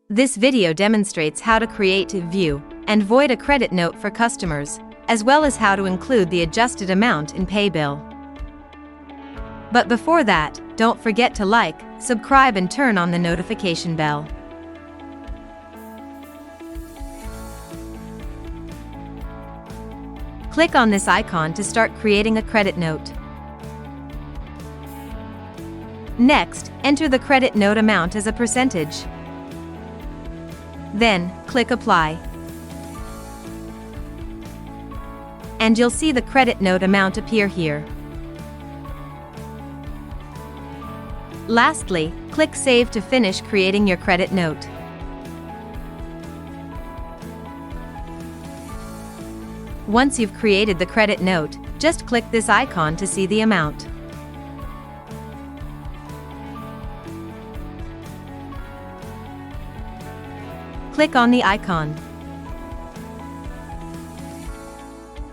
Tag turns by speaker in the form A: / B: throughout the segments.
A: This video demonstrates how to create, view, and void a credit note for customers, as well as how to include the adjusted amount in pay bill. But before that, don't forget to like, subscribe and turn on the notification bell. Click on this icon to start creating a credit note. Next, enter the credit note amount as a percentage. Then, click Apply. And you'll see the credit note amount appear here. Lastly, click Save to finish creating your credit note. Once you've created the credit note, just click this icon to see the amount. Click on the icon.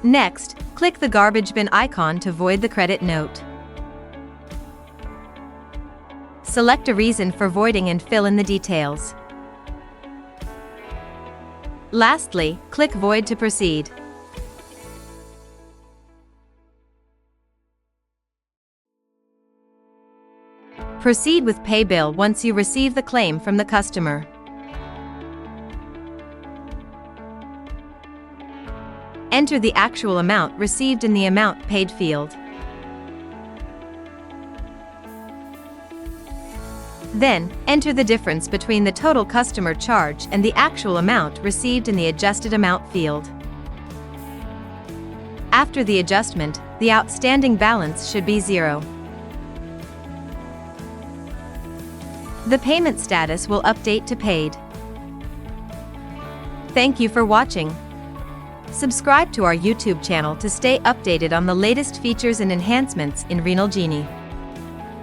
A: Next, click the garbage bin icon to void the credit note. Select a reason for voiding and fill in the details. Lastly, click Void to proceed. Proceed with pay bill once you receive the claim from the customer. Enter the actual amount received in the Amount Paid field. Then, enter the difference between the total customer charge and the actual amount received in the Adjusted Amount field. After the adjustment, the outstanding balance should be 0. The payment status will update to paid. Thank you for watching. Subscribe to our YouTube channel to stay updated on the latest features and enhancements in RenalGenie.